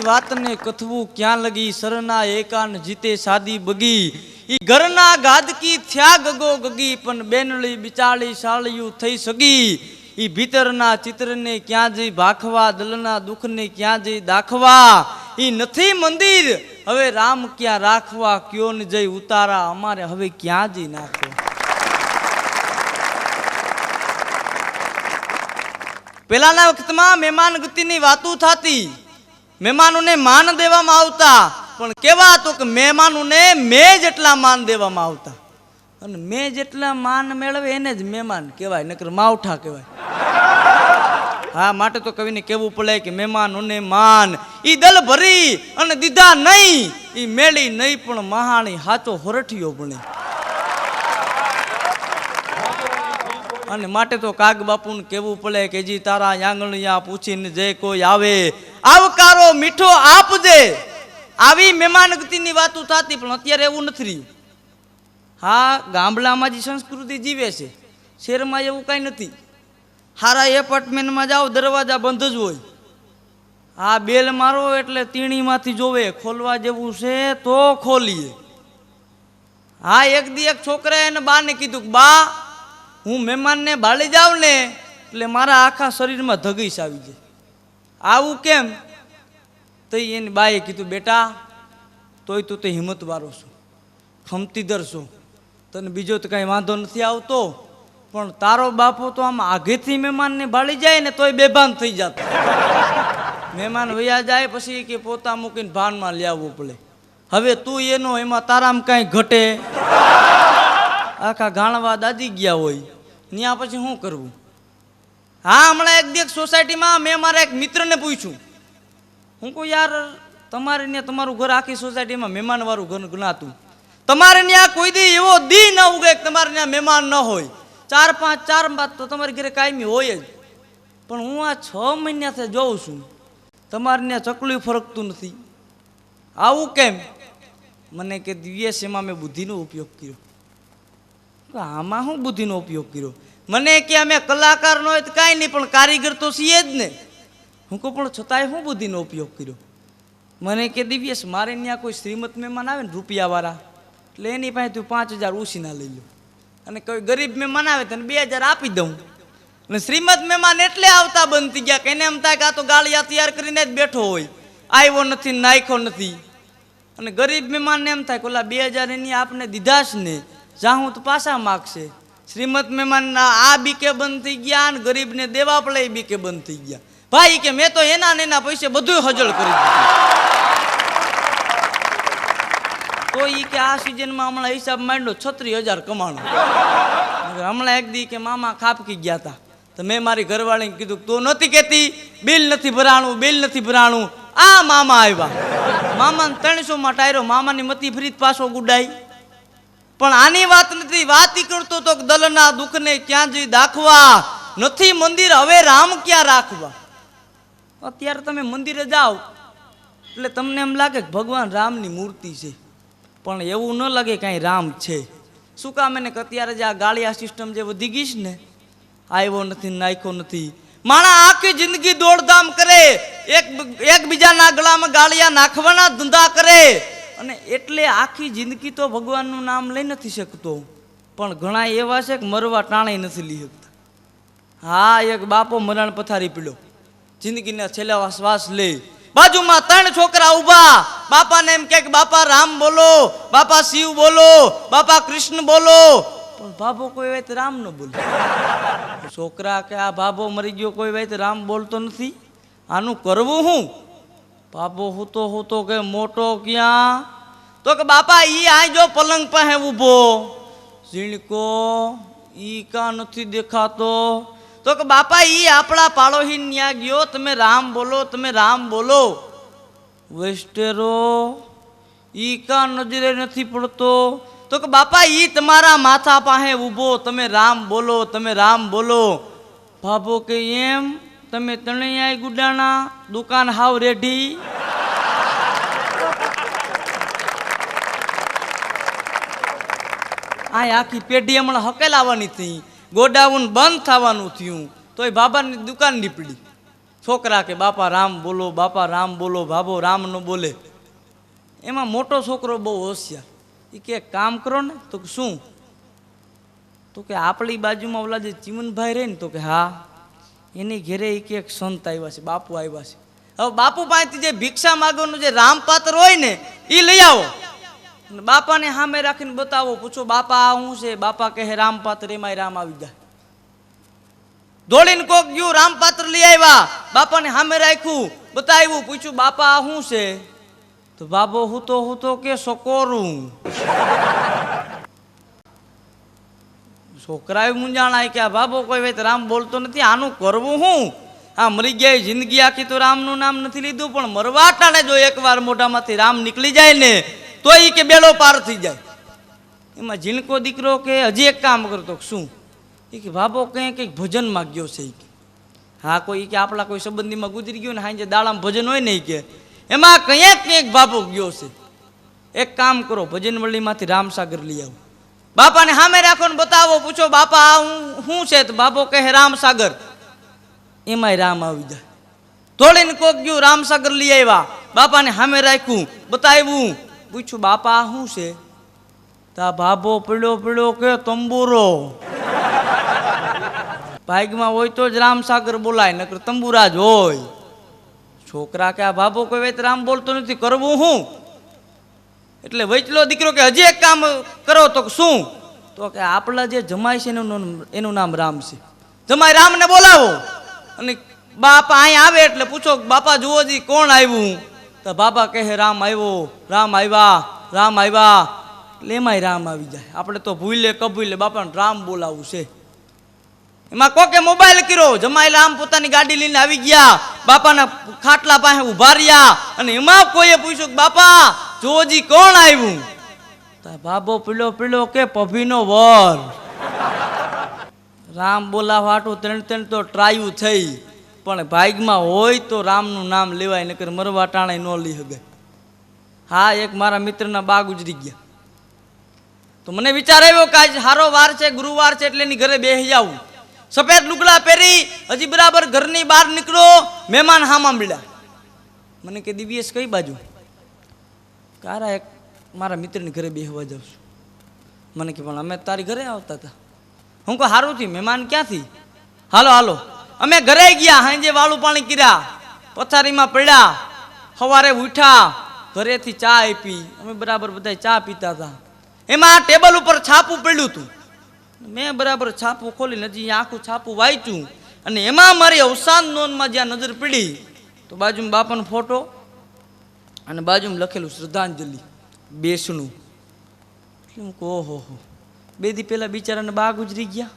વાતને કથવું ક્યાં લગી, સરના એકાન જીતે સાદી બગી, ઈ ઘરના ગાદકી થયા ગગો ગગી, પણ બેનળી બિચાળી સાળિયું થઈ સગી, ઈ ભીતરના ચિત્રને ક્યાં જઈ ભાખવા, દલના દુઃખને ક્યાં જઈ દાખવા, ઈ નથી મંદિર હવે રામ ક્યાં રાખવા, કયો ને જઈ ઉતારા અમારે હવે ક્યાં જઈ નાખવા. પેલાના વખતમાં મહેમાન ગતિની વાતો થતી, મહેમાનોને માન દેવામાં આવતા, પણ કેવા તો કે મહેમાનોને મેં જેટલા માન દેવામાં આવતા, અને મેં જેટલા માન મેળવે એને જ મહેમાન કહેવાય, નકર માવઠા કહેવાય. હા, માટે તો કવિને કહેવું પડે કે મહેમાનોને માન ઈ દલ ભરી અને દીધા નહીં, ઈ મેળી નહીં પણ મહાણી હાચો હોરઠિયો બને. અને માટે તો કાગ બાપુને કહેવું પડે કે જી તારા આંગણિયા પૂછીને જે કોઈ આવે આવકારો મીઠો આપજે. આવી મહેમાન ગતિની વાતો થતી, પણ અત્યારે એવું નથી રહ્યું. હા, ગામડામાં જે સંસ્કૃતિ જીવે છે, શહેરમાં એવું કાંઈ નથી. હારા એપાર્ટમેન્ટમાં જાઓ દરવાજા બંધ જ હોય. હા, બેલ મારો એટલે તીણીમાંથી જોવે ખોલવા જેવું છે તો ખોલીએ. હા, એક દી એક છોકરાએ એને બાને કીધું કે બા હું મહેમાનને ભાળી જાઉં ને એટલે મારા આખા શરીરમાં ધગીશ આવી જાય. આવું કેમ? તો એની બાએ કીધું બેટા તોય તું તો હિંમતવાળો છો, ખમતીદર છો, તને બીજો તો કાંઈ વાંધો નથી આવતો, પણ તારો બાપો તો આમ આગેથી મહેમાનને ભાળી જાય ને તોય બેભાન થઈ જતો. મહેમાન વયા જાય પછી કે પોતા મૂકીને ભાનમાં લઈ આવવું પડે. હવે તું એનો એમાં તારામાં કાંઈ ઘટે, આખા ગાણવા દાદી ગયા હોય ત્યાં પછી શું કરવું? હા, હમણાં એક દિવસ સોસાયટીમાં મેં મારા એક મિત્રને પૂછ્યું, હું કહું યાર તમારે ત્યાં તમારું ઘર આખી સોસાયટીમાં મહેમાનવાળું ઘર ગણાતું, તમારે ત્યાં કોઈ દી એવો દી ન ઉગે કે તમારે ત્યાં મહેમાન ન હોય. 4-5 તો તમારી ઘરે કાયમી હોય જ, પણ હું આ 6 મહિનાથી જોઉં છું તમારે ત્યાં ચકલું ફરકતું નથી. આવું કેમ? મને કે દિવસ એમાં મેં બુદ્ધિનો ઉપયોગ કર્યો. આમાં શું બુદ્ધિનો ઉપયોગ કર્યો? મને કે અમે કલાકાર ન હોય તો કાંઈ નહીં, પણ કારીગર તો છીએ જ ને. હું કહું પણ છતાંય શું બુદ્ધિનો ઉપયોગ કર્યો? મને કે દિવ્યેશ મારે ત્યાં કોઈ શ્રીમત મહેમાન આવે ને રૂપિયાવાળા, એટલે એની પાસે તું 5,000 ઉછીના લઈ લો, અને કોઈ ગરીબ મહેમાન આવે તને 2,000 આપી દઉં. અને શ્રીમત મહેમાન એટલે આવતા બંધ થઈ ગયા કે એને એમ થાય કે આ તો ગાળિયા તૈયાર કરીને જ બેઠો હોય, આવ્યો નથી નાખ્યો નથી. અને ગરીબ મહેમાનને એમ થાય કે ઓલા 2,000 એની આપને દીધા જ ને, જાહું તો પાછા માગશે. શ્રીમત મહેમાનના આ બીકે બંધ થઈ ગયા, અને ગરીબને દેવા પડે એ બીકે બંધ થઈ ગયા. ભાઈ કે મેં તો એના ને એના પૈસે બધું હજળ કરી દીધું. તો ઈ કે આ સિઝનમાં હમણાં હિસાબ માંડ્યો 36,000 કમાણો. હમણાં એક દી કે મામા ખાપકી ગયા હતા, તો મેં મારી ઘરવાળીને કીધું તું નથી કહેતી બિલ નથી ભરાણું, બિલ નથી ભરાણું. આ મામા આવ્યા, મામાને 300માં ટાયરો, મામાની મતી ફરી પાછો ગુડાઈ. પણ આની વાત નથી, વાત ઈ કરતો તો દલના દુઃખને ક્યાં જઈ દાખવા, નથી મંદિર હવે રામ ક્યાં રાખવા. અત્યારે તમે મંદિરે જાઓ એટલે તમને એમ લાગે કે ભગવાન રામની મૂર્તિ છે, પણ એવું ન લાગે કાંઈ રામ છે. શું કામ? એને કે અત્યારે જે આ ગાળિયા સિસ્ટમ જે વધી ગઈ છે ને, આવ્યો નથી નાખ્યો નથી. માણા આખી જિંદગી દોડધામ કરે, એકબીજાના ગળામાં ગાળિયા નાખવાના ધંધા કરે, અને એટલે આખી જિંદગી તો ભગવાનનું નામ લઈ નથી શકતો. પણ ઘણા એવા છે કે મરવા ટાણે નથી લઈ શકતા. હા, એક બાપો મરણ પથારી પીડ્યો, જિંદગીના છેલ્લા શ્વાસ લે, બાજુમાં 3 છોકરા ઊભા, બાપાને એમ કે બાપા રામ બોલો, બાપા શિવ બોલો, બાપા કૃષ્ણ બોલો, પણ બાબો કોઈ વાત રામ ન બોલે. છોકરા કે આ બાબો મરી ગયો કોઈ વાત રામ બોલતો નથી, આનું કરવું શું? બાબો હું તો કે મોટો ક્યાં? તો કે બાપા ઈ આ જો પલંગ પાસે ઊભો, ઝીણકો ઈ કા નથી દેખાતો. તો કે બાપા ઈ આપણા પાડોશી ન્યા ગયો, તમે રામ બોલો, તમે રામ બોલો. વેસ્ટેરો ઈ કા નજરે નથી પડતો. તો કે બાપા ઈ તમારા માથા પાસે ઊભો, તમે રામ બોલો, તમે રામ બોલો. બાબો કે એમ? તમે તણિયા ગુડાણા, દુકાન હાવ રેઢી. આ આખી પેઢી હમણાં હકેલાવાની થઈ, ગોડાઉન બંધ થવાનું થયું, તોય બાબાની દુકાન નીપડી. છોકરા કે બાપા રામ બોલો ભાભો રામ ન બોલે. એમાં મોટો છોકરો બહુ હોશિયાર, એ કે કામ કરો ને. તો કે શું? તો કે આપણી બાજુમાં ઓલા જે ચીમનભાઈ રહે ને, તો કે હા, એની ઘેરે એ કે એક સંત આવ્યા છે, બાપુ આવ્યા છે. હવે બાપુ પાસેથી જે ભિક્ષા માગવાનું જે રામપાત્ર હોય ને એ લઈ આવો. બાપાને સામે રાખીને બતાવો, પૂછો બાપા આ શું છે? બાપા કહે રામપાત્ર. એમાં રામ આવી જાય. દોડીને કોક ગયું, રામપાત્ર લઈ આવ્યા, બાપાને સામે રાખ્યું, બતાવ્યું, પૂછ્યું બાપા આ શું છે? તો બાબો હું તો કે સકોરું. છોકરાએ મૂંઝાણા કે આ બાબો કોઈ વાત રામ બોલતો નથી, આનું કરવું શું? આ મરી ગયા જિંદગી આખી તો રામનું નામ નથી લીધું, પણ મરવા ટાણે જો એકવાર મોઢામાંથી રામ નીકળી જાય ને તો એ કે બેડો પાર થઈ જાય. એમાં ઝીણકો દીકરો કે હજી એક કામ કરતો. શું? એ કે બાબો કંઈક ભજનમાં ગયો છે. હા, કોઈ કે આપણા કોઈ સંબંધીમાં ગુજરી ગયો ને હાંજે દાડામાં ભજન હોય ને, કે એમાં કંઈક બાબો ગયો છે. એક કામ કરો, ભજન વળીમાંથી રામસાગર લઈ આવો. બાપાને સામે રાખો ને બતાવો, પૂછો બાપા આ શું છે? તો બાપો કહે રામસાગર. એમાંય રામ આવી જાય. દોડીને કોક ગયું, રામસાગર લઈ આવ્યા, બાપાને સામે રાખ્યું, બતાવ્યું, પૂછ્યું બાપા આ શું છે? તા બાબો પીળો કે તંબુરો. ભાગમાં હોય તો જ રામસાગર બોલાય, નકર તંબુરા જ હોય. છોકરા કે આ બાબો કોઈ વાત રામ બોલતો નથી, કરવું શું? એટલે વૈચલો દીકરો કે હજી એક કામ કરો. તો શું? તો કે આપણા જે જમાઈ છે એનું નામ રામ છે, જમાઈ રામને બોલાવો. અને બાપા અહીંયા આવે એટલે પૂછો બાપા જુઓ જી કોણ આવ્યું? તો બાપા કહે રામ આવ્યો, રામ આવ્યા. એટલે એમાંય રામ આવી જાય. આપણે તો ભૂલે કભૂલે બાપાને રામ બોલાવવું છે. એમાં કોકે મોબાઈલ કર્યો, જમાઈ રામ પોતાની ગાડી લઈને આવી ગયા, બાપાના ખાટલા પાસે ઉભા રહ્યા, અને એમાં કોઈએ પૂછ્યું બાપા જોજી કોણ આવ્યું? તો બાબો પીળો કે પભીનો વર. રામ બોલાવા હાટું 3 તો ટ્રાયું થઈ, પણ ભાગમાં હોય તો રામનું નામ લેવાય, નકર મરવા ટાણે ન લઈ શકે. હા, એક મારા મિત્રના બા ગુજરી ગયા, તો મને વિચાર આવ્યો કે આજ સારો વાર છે, ગુરુવાર છે, એટલે એની ઘરે બેસી જાવું. સફેદ લુગડા પહેરી હજી બરાબર ઘરની બહાર નીકળો, મહેમાન હામાં મળ્યા. મને કે દિવ્યેશ કઈ બાજુ? કારા એક મારા મિત્રની ઘરે બેસવા જાઉં છું. મને કે પણ અમે તારી ઘરે આવતા હતા. હું કહું સારું થયું, મહેમાન ક્યાંથી? હાલો. અમે ઘરે ગયા, હાંજે વાળું પાણી કર્યા, પથારીમાં પડ્યા, સવારે ઉઠ્યા, ઘરેથી ચા આપી, અમે બરાબર બધા ચા પીતા હતા. એમાં ટેબલ ઉપર છાપું પડ્યું હતું. મેં બરાબર છાપું ખોલી નજી આખું છાપું વાંચ્યું, અને એમાં મારી અવસાન નોંધમાં જ્યાં નજર પડી તો બાજુમાં બાપાનો ફોટો અને બાજુમાં લખેલું શ્રદ્ધાંજલિ બેસણું. એટલે હું કહું ઓહો, 2 દી પહેલાં બિચારાને બા ગુજરી ગયા,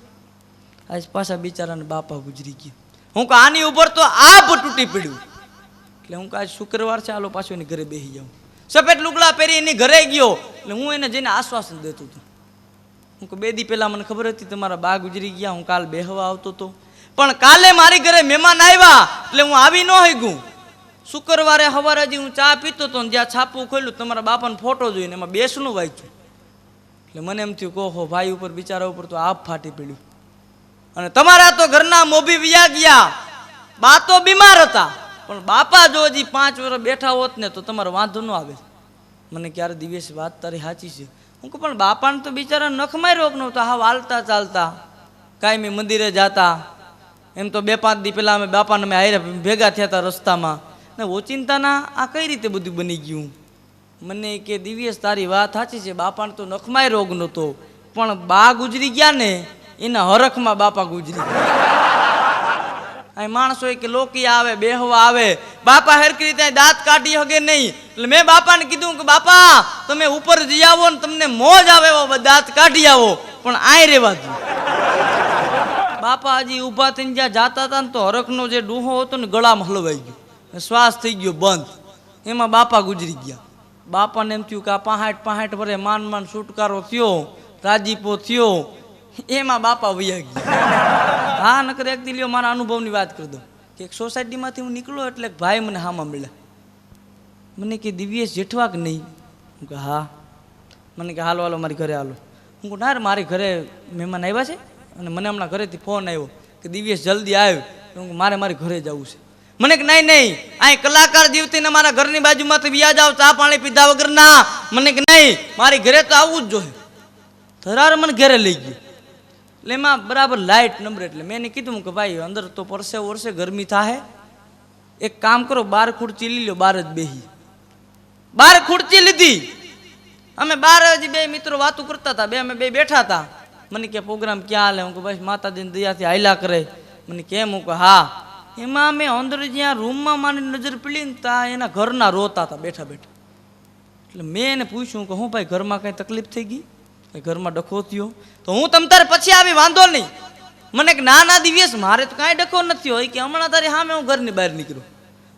આજ પાછા બિચારાને બાપા ગુજરી ગયા. હું કહું આની ઉપર તો આભ તૂટી પડ્યું. એટલે હું કહું આજ શુક્રવાર છે, હાલો પાછો એની ઘરે બેસી જાઉં. સફેદ લુગડા પહેરી એની ઘરે ગયો, એટલે હું એને જઈને આશ્વાસન દેતો હતો. હું કહું 2 દી પહેલાં મને ખબર હતી તમારા બા ગુજરી ગયા, હું કાલ બેહવા આવતો હતો, પણ કાલે મારી ઘરે મહેમાન આવ્યા એટલે હું આવી ન હગ્યું. શુક્રવારે સવારે હજી હું ચા પીતો હતો, જ્યાં છાપું ખોલ્યું તમારા બાપાનો ફોટો જોઈને એમાં બેસણું વાંચ્યું. એટલે મને એમ થયું કહો ભાઈ ઉપર બિચારા ઉપર તો આપ ફાટી પડ્યું. અને તમારા તો ઘરના મોભી વ્યા ગયા, બા તો બીમાર હતા, પણ બાપા જો હજી 5 વર્ષ બેઠા હોત ને તો તમારો વાંધો ન આવે. મને ક્યારે દિવ્યેશ વાત તારી સાચી છે. હું કહું પણ બાપાને તો બિચારા નખમાય રોગ નહોતો, હા હાલતા ચાલતા કાંઈ મંદિરે જતા. એમ તો 2-5 દી પહેલાં અમે બાપાને અમે હારે ભેગા થયા હતા રસ્તામાં, ને ઓચિંતાના આ કઈ રીતે બધું બની ગયું? મને કે દિવ્યેશ તારી વાત સાચી છે, બાપાને તો નખમાય રોગ નહોતો, પણ બા ગુજરી ગયા ને એના હરખમાં બાપા ગુજરી ગયા. અહીં માણસો કે લોકી આવે બેહવા આવે, બાપા હરખી રીતે દાંત કાઢી શકે નહીં. એટલે મેં બાપાને કીધું કે બાપા તમે ઉપર જઈ આવો ને તમને મોજ આવે એવો દાંત કાઢી આવો, પણ આય રેવા દો. બાપા હજી ઊભા થઈને જ્યાં જાતા હતા ને તો હરખનો જે ડૂહો હતો ને ગળામાં હલવાઈ ગયો, શ્વાસ થઈ ગયો બંધ. એમાં બાપા ગુજરી ગયા. બાપાને એમ થયું કે આ 65 વરે માન છુટકારો થયો, રાજીપો થયો, એમાં બાપા વયા ગયા. હા, નકર એક દી લ્યો મારા અનુભવની વાત કરી દઉં કે એક સોસાયટીમાંથી હું નીકળ્યો એટલે એક ભાઈ મને હામાં મળ્યા. મને કે દિવ્યેશ જેઠવા કે નહીં? હું કે હા. મને કે હાલો મારી ઘરે હાલો. હું કહું ના મારી ઘરે મહેમાન આવ્યા છે અને મને હમણાં ઘરેથી ફોન આવ્યો કે દિવ્યેશ જલ્દી આવ્યો. હું મારે મારી ઘરે જવું છે. મને કે નહીં નહીં અહીં કલાકાર જીવતીને મારા ઘરની બાજુમાંથી વ્યા જાવ ચા પાણી પીધા વગરના. મને કે નહીં મારી ઘરે તો આવવું જ જોઈએ. ધરાર મને ઘરે લઈ ગયો. એટલે એમાં બરાબર લાઇટ નંબર. એટલે મેં એને કીધું કે ભાઈ અંદર તો પરસે વરસે ગરમી થાય, એક કામ કરો બાર ખુરચી લઈ લો, બાર જ બેહી. બાર ખુરચી લીધી. અમે બાર હજી બે મિત્રો વાતું કરતા હતા, અમે બે બેઠા હતા. મને કે પ્રોગ્રામ ક્યાં હાલે? હું કે ભાઈ માતાજીની દયાથી હાલ્યા કરે. મને કેમ? હું કે હા. એમાં મેં અંદર જ્યાં રૂમમાં મારી નજર પડી ને ત્યાં એના ઘરના રોતા હતા બેઠા બેઠા. એટલે મેં એને પૂછ્યું કે હું ભાઈ ઘરમાં કઈ તકલીફ થઈ ગઈ, ઘરમાં ડખો થયો? તો હું તમ તારે પછી આવી, વાંધો નહીં. મને કે ના ના દિવ્યેશ મારે તો કાંઈ ડખો નથી હોય, કે હમણાં તારી સામે હું ઘરની બહાર નીકળ્યો.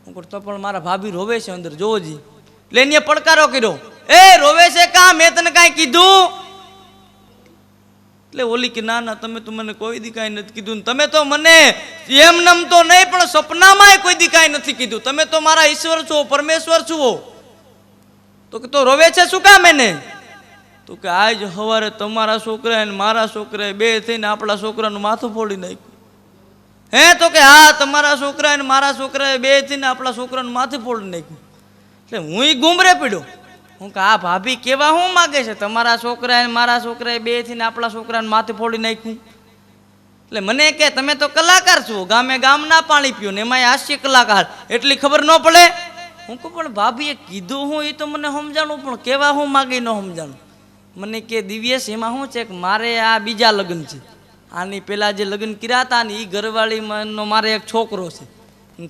હું કહું તો પણ મારા ભાભી રોવે છે અંદર, જોવો જી. એટલે એને પડકારો કર્યો, એ રોવે છે કા? મેં તને કાંઈ કીધું? એટલે ઓલી કે ના ના તમે તો મને કોઈ દી કાંઈ નથી કીધું. તમે તો મને એમનેમ તો નહીં પણ સપનામાંય કોઈ દી કાંઈ નથી કીધું. તમે તો મારા ઈશ્વર છો, પરમેશ્વર છો. તો કે તો રોવે છે શું કામ એને? તો કે આજ સવારે તમારા છોકરા અને મારા છોકરાએ બે થઈને આપણા છોકરાનું માથું ફોડી નાખ્યું. હે? તો કે હા તમારા છોકરા અને મારા છોકરાએ બે થઈને આપણા છોકરાનું માથું ફોડી નાખ્યું. એટલે હું ગુમરે પડ્યો. હું કે આ ભાભી કેવા શું માગે છે? તમારા છોકરા અને મારા છોકરાએ બે થઈને આપણા છોકરાનું માથું ફોડી નાખ્યું. એટલે મને કે તમે તો કલાકાર છો, ગામે ગામના પાણી પીઓ ને એમાં હાસ્ય કલાકાર, એટલી ખબર ન પડે? હું કહું પણ ભાભીએ કીધું હું એ તો મને સમજાણું, પણ કેવા હું માગે ન સમજાણું. મને કે દિવ્યેશ એમાં શું છે કે મારે આ બીજા લગ્ન છે. આની પહેલાં જે લગ્ન કર્યા હતા ને એ ઘરવાળીનો મારે એક છોકરો છે.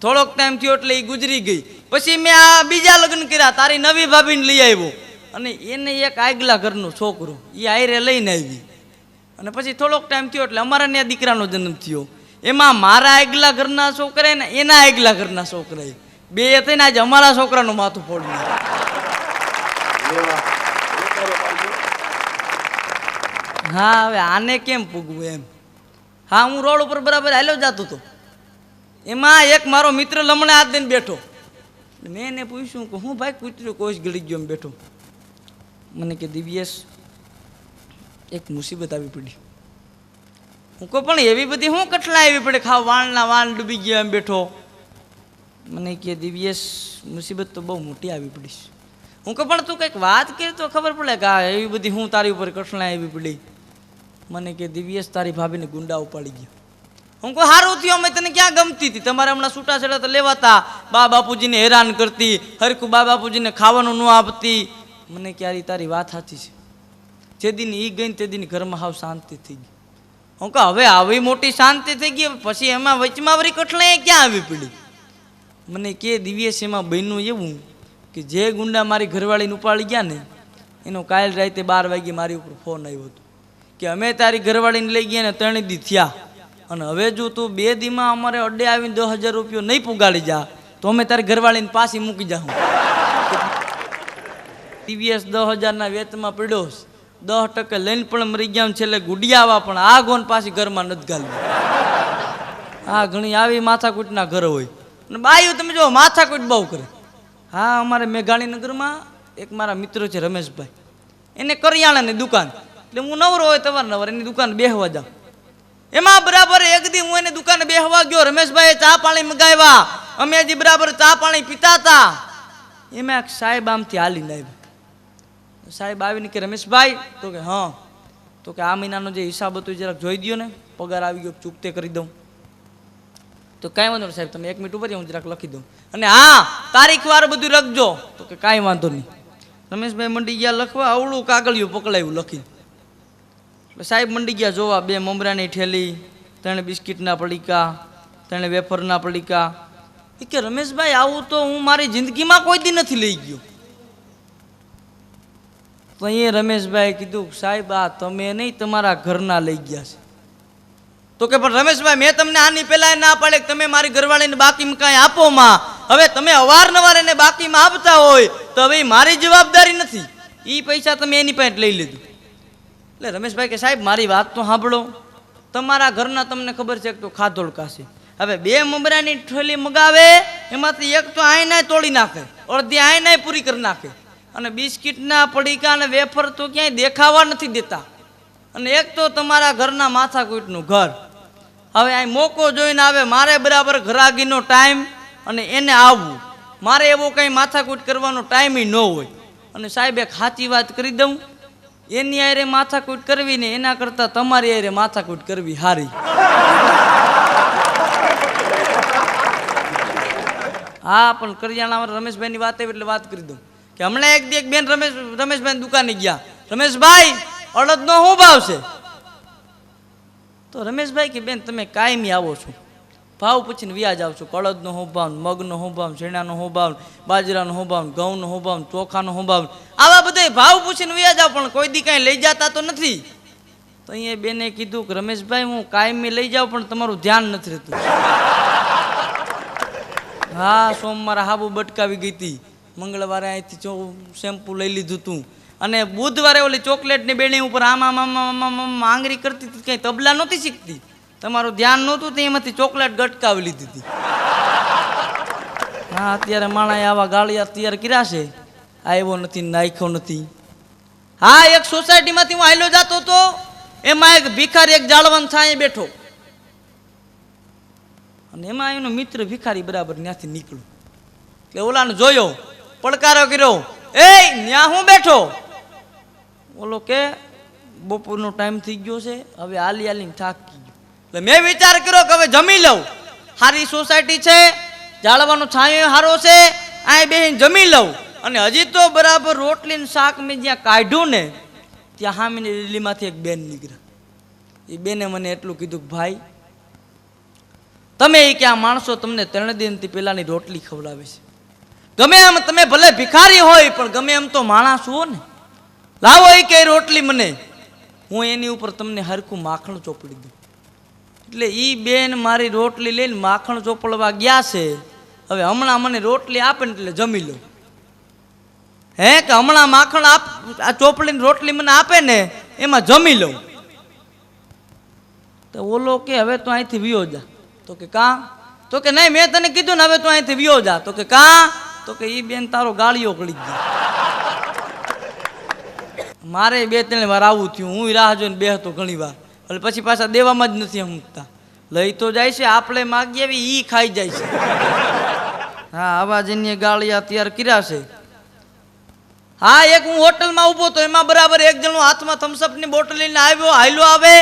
થોડોક ટાઈમ થયો એટલે એ ગુજરી ગઈ. પછી મેં આ બીજા લગ્ન કર્યા, તારી નવી ભાભીને લઈ આવ્યો. અને એને એક આગલા ઘરનો છોકરો એ આયરે લઈને આવી. અને પછી થોડોક ટાઈમ થયો એટલે અમારા ત્યાં દીકરાનો જન્મ થયો. એમાં મારા આગલા ઘરના છોકરા ને એના આગલા ઘરના છોકરા બે થઈને આજે અમારા છોકરાનું માથું ફોડી. હા હવે આને કેમ પૂગવું એમ. હા હું રોડ ઉપર બરાબર હાલ્યો જતો હતો. એમાં એક મારો મિત્ર લમણે હાથ દઈને બેઠો. મેં એને પૂછ્યું કે હું ભાઈ કૂતર્યો કોશ ગળી ગયો એમ બેઠો. મને કે દિવ્યેશ એક મુસીબત આવી પડી. હું કહું પણ એવી બધી હું કઠલા આવી પડે? ખાવ વાળના વાળ ડૂબી ગયો એમ બેઠો. મને કે દિવ્યેશ મુસીબત તો બહુ મોટી આવી પડી. હું કહું પણ તું કંઈક વાત કરી તો ખબર પડે કે હા એવી બધી હું તારી ઉપર કઠલા આવી પડી. મને કે દિવ્યેશ તારી ભાભીને ગુંડા ઉપાડી ગયા. હું કહું સારું થયું, અમે તને ક્યાં ગમતી હતી? તમારે હમણાં છૂટાછેડા તો લેવાતા, બા બાપુજીને હેરાન કરતી, હરખું બા બાપુજીને ખાવાનું ન આપતી. મને ક્યારે તારી વાત સાચી છે. જે દિન એ ગઈ ને તે દિન ઘરમાં હાવ શાંતિ થઈ ગઈ. હું કહું હવે આવી મોટી શાંતિ થઈ ગઈ, પછી એમાં વચમાં વળી કઠલા ક્યાં આવી પડી? મને કે દિવ્યેશ એમાં બન્યું એવું કે જે ગુંડા મારી ઘરવાળીને ઉપાડી ગયા ને એનો કાલ રાતે 12 વાગે મારી ઉપર ફોન આવ્યો હતો કે અમે તારી ઘરવાળીને લઈ ગયા ને 3 દી થયા, અને હવે જો તું 2 દીમાં અમારે અડ્ડે આવીને 10,000 રૂપિયો નહીં પુગાડી જા તો અમે તારી ઘરવાળીને પાછી મૂકી જાઉં. દિવ્યેશ 10,000ના વેતમાં પડ્યો, 10% લઈને પણ મરી ગયા. છેલ્લે ગુડિયાવા પણ આ ગોન પાછી ઘરમાં નથી ગાલી. હા ઘણી આવી માથાકૂટના ઘર હોય. અને બાયું તમે જો માથાકૂટ બહુ કરે. હા અમારે મેઘાણીનગરમાં એક મારા મિત્ર છે રમેશભાઈ, એને કરિયાણાની દુકાન. એટલે હું નવરો હોય તવાર એની દુકાન બેહવા જાઉં. એમાં બરાબર એક દી હું એને દુકાને બેહવા ગયો, રમેશભાઈએ ચા પાણી મંગાવ્યા, અમે હજી બરાબર ચા પાણી પીતા હતા. એમાં એક સાહેબ આમથી હાલીને આવ્યા. સાહેબ આવીને કે રમેશભાઈ? તો કે હા. તો કે આ મહિનાનો જે હિસાબ હતો જરાક જોઈ દો ને, પગાર આવી ગયો ચૂકતે કરી દઉં. તો કાંઈ વાંધો નહીં સાહેબ, તમે 1 મિનિટ ઉપર હું જરાક લખી દઉં, અને હા તારીખ વાર બધું લખજો. તો કે કાંઈ વાંધો નહીં. રમેશભાઈ મંડી ગયા લખવા, અવળું કાગળિયું પકડાયું લખી. એટલે સાહેબ મંડી ગયા જોવા, 2 મમરાની ઠેલી, 3 બિસ્કિટના પડીકા, 3 વેફરના પડીકા. એ કે રમેશભાઈ આવું તો હું મારી જિંદગીમાં કોઈ દી નથી લઈ ગયો. તો એ રમેશભાઈ કીધું સાહેબ આ તમે નહીં તમારા ઘરના લઈ ગયા છે. તો કે પણ રમેશભાઈ મેં તમને આની પહેલા ના પાડે કે તમે મારી ઘરવાળીને બાકીમાં કાંઈ આપો માં. હવે તમે અવારનવાર એને બાકીમાં આપતા હોય તો હવે મારી જવાબદારી નથી, એ પૈસા તમે એની પાસે લઈ લીધું. એટલે રમેશભાઈ કે સાહેબ મારી વાત તો સાંભળો, તમારા ઘરના તમને ખબર છે કે તો ખાધોડકા છે. હવે 2 મમરાની ઠેલી મગાવે એમાંથી એક તો આયનાય તોડી નાખે, અડધી આયનાય પૂરી કરી નાખે, અને બિસ્કિટના પડીકા અને વેફર તો ક્યાંય દેખાવા નથી દેતા. અને એક તો તમારા ઘરના માથાકૂટનું ઘર. હવે અહીં મોકો જોઈને આવે, મારે બરાબર ઘરાગીનો ટાઈમ, અને એને આવવું. મારે એવો કંઈ માથાકૂટ કરવાનો ટાઈમ ન હોય. અને સાહેબ એક સાચી વાત કરી દઉં, એની આરે માથાકૂટ કરવી ને એના કરતાં તમારી આરે માથાકૂટ કરવી સારી. હા, પણ કરિયાણામાં રમેશભાઈની વાત આવી એટલે વાત કરી દઉં કે હમણાં એક દી એક બેન રમેશભાઈ દુકાને ગયા. રમેશભાઈ, અડદનો શું ભાવ છે? તો રમેશભાઈ કે બેન તમે કાયમી આવો છો, ભાવ પૂછીને વ્યાજ આવશો. અડદનો શું ભાવ, મગનો શું ભાવ, શેણાનો શું ભાવ, બાજરાનો શું ભાવ, ઘઉંનો શું ભાવ, ચોખાનો શું ભાવ, આવા બધા ભાવ પૂછીને વ્યાજ આવ, પણ કોઈ દી કાંઈ લઈ જતા તો નથી. તો અહીંયા બેને કીધું કે રમેશભાઈ હું કાયમી લઈ જાઉં પણ તમારું ધ્યાન નથી રહેતું. હા, સોમવારે હાબુ બટકાવી ગઈ હતી, મંગળવારે અહીંથી શેમ્પુ લઈ લીધું હતું, અને બુધવારે ઓલી ચોકલેટની બેણી ઉપર આમ આમ આમ આમ આમ આંગળી કરતી હતી, કંઈ તબલા નહોતી શીખતી. તમારું ધ્યાન નહોતું તો એમાંથી ચોકલેટ ગટકાવી લીધી હતી. હા, અત્યારે માણસ આવા ગાળિયા તૈયાર કર્યા છે, આવ્યો નથી, નાખ્યો નથી. હા, એક સોસાયટીમાંથી હું હાલ્યો જતો હતો, એમાં એક ભિખારી એક જાળવાન છાંયે બેઠો, અને એમાં એનો મિત્ર ભિખારી બરાબર ત્યાંથી નીકળ્યો. એટલે ઓલાને જોયો, પડકારો કર્યો, એ ન્યા હું બેઠો? ઓલો કે બપોરનો ટાઈમ થઈ ગયો છે, હવે હાલી હાલીને થાકી ગયો. એટલે મેં વિચાર કર્યો કે હવે જમી લઉં, સારી સોસાયટી છે, જાળવાનો છાંયો સારો છે, અહીં બેસીને જમી લઉં. અને હજી તો બરાબર રોટલી ને શાક મેં જ્યાં કાઢ્યું ને ત્યાં હામીની લીલીમાંથી એક બેન નીકળ્યા. એ બેને મને એટલું કીધું કે ભાઈ તમે એ ક્યાં માણસો તમને 3 દિનથી પહેલાની રોટલી ખવડાવે છે. ગમે એમ તમે ભલે ભિખારી હોય પણ ગમે એમ તો માણસ હો ને, લાવો એ કે રોટલી મને, હું એની ઉપર તમને હરખું માખણ ચોપડી દઉં. એટલે એ બેન મારી રોટલી લઈને માખણ ચોપડવા ગયા છે. હવે હમણાં મને રોટલી આપે ને એટલે જમી લઉં. હે કે હમણાં માખણ આ ચોપડીની રોટલી મને આપે ને એમાં જમી લઉં. તો ઓલો કે હવે તો અહીંથી વિયો જા. તો કે કા? તો કે નહીં, મેં તને કીધું ને હવે તું અહીંથી વિયો જા. તો કે કા? તો કે એ બેન તારો ગાળીઓ ગળી ગયો. મારે 2-3 વાર આવું થયું, હું રાહ જોઈને બેહતો ઘણી વાર, એટલે પછી પાછા દેવામાં જ નથી મૂકતા. લઈ તો જાય છે, આપણે માગીએ ઈ ખાઈ જાય છે. હા, આવા જેની ગાળિયા તૈયાર કર્યા છે. હા, એક હું હોટલમાં ઊભો તો એમાં બરાબર એક જણો હાથમાં થમ્સઅપની બોટલ લઈને આવ્યો, હાલ્યો આવે,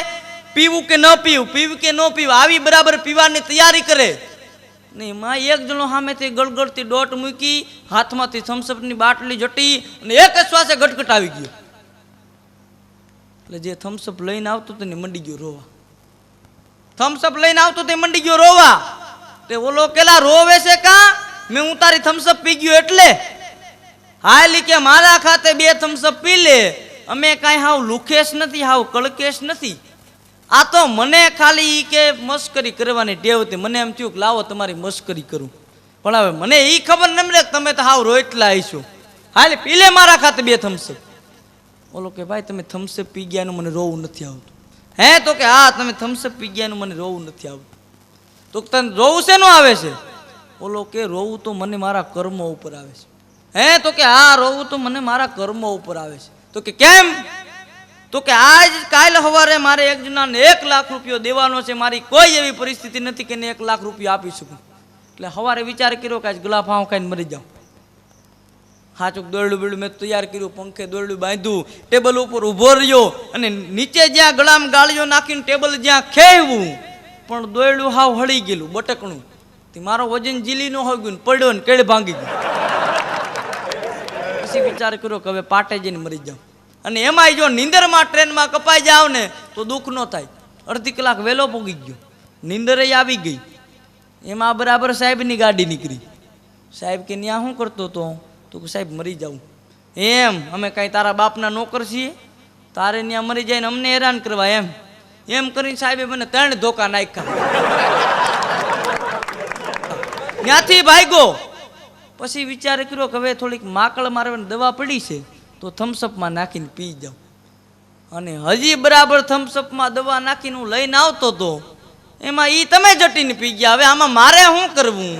પીવું કે ન પીવું, પીવું કે ન પીવું, આવી બરાબર પીવાની તૈયારી કરે ને એમાં એક જણો સામેથી ગળગળતી ડોટ મૂકી, હાથમાંથી થમ્સઅપની બાટલી જટી અને એક જ શ્વાસે ગટગટ આવી ગયો. એટલે જે થમ્સઅપ લઈને આવતો તેને મંડી ગયો રોવા. થમ્સઅપ લઈને આવતો તે મંડી ગયો રોવા. તે ઓલો કેલા રોવે છે કા? મેં હું તારી થમ્સઅપ પી ગયો એટલે. હાલી કે મારા ખાતે 2 થમ્સઅપ પી લે, અમે કાંઈ હાવ લુખેશ નથી, હાવ કળકેશ નથી. આ તો મને ખાલી કે મસ્કરી કરવાની ટેવ હતી. મને એમ થયું કે લાવો તમારી મસ્કરી કરું, પણ હવે મને એ ખબર ન મળે કે તમે તો હાવ રોટલા આવીશો. હાલે પી લે મારા ખાતે 2 થમ્સઅપ. ઓલો કે ભાઈ તમે થમ્સઅપ પી ગયાનું મને રોવું નથી આવતું. હે? તો કે હા, તમે થમ્સઅપ પી ગયાનું મને રોવું નથી આવતું. તો તને રોવું શેનું આવે છે? ઓલો કે રોવું તો મને મારા કર્મો ઉપર આવે છે. હે? તો કે હા, રોવું તો મને મારા કર્મો ઉપર આવે છે. તો કે કેમ? તો કે આજ કાલ સવારે મારે એક જણાને 1 લાખ રૂપિયો દેવાનો છે, મારી કોઈ એવી પરિસ્થિતિ નથી કે એને 1 લાખ રૂપિયા આપી શકું. એટલે સવારે વિચાર કર્યો કે આજ ગલા ફાવ ખાઈને મરી જાઉં. હાચુક દોરડું બેડું મેં તૈયાર કર્યું, પંખે દોરડું બાંધ્યું, ટેબલ ઉપર ઊભો રહ્યો અને નીચે જ્યાં ગળામાં ગાળીઓ નાખીને ટેબલ જ્યાં ખેવું પણ દોરડું હાવ હળી ગયેલું, બટકણું. મારો વજન જીલી ન હોય ગયું, પડ્યો ને કેળે ભાંગી ગયું. પછી વિચાર કર્યો કે હવે પાટે જઈને મરી જાઉં. અને એમાંય જો નીંદરમાં ટ્રેનમાં કપાઈ જાવ ને તો દુઃખ ન થાય. અડધી કલાક વહેલો પહોંચી ગયો, નીંદરે આવી ગઈ. એમાં બરાબર સાહેબની ગાડી નીકળી. સાહેબ કે ત્યાં શું કરતો હતો? તો કે સાહેબ મરી જાઉં. એમ? અમે કાંઈ તારા બાપના નોકર છીએ? તારે ત્યાં મરી જાય ને અમને હેરાન કરવા એમ? એમ કરીને સાહેબે મને 3 ધોકા નાખ્યા. ત્યાંથી ભાગ્યો. પછી વિચાર કર્યો કે હવે થોડીક માકળ મારવાની દવા પડી છે તો થમ્સઅપમાં નાખીને પી જાઉં. અને હજી બરાબર થમ્સઅપમાં દવા નાખીને હું લઈને આવતો હતો, એમાં તમે જટીને પી ગયા. હવે આમાં મારે શું કરવું?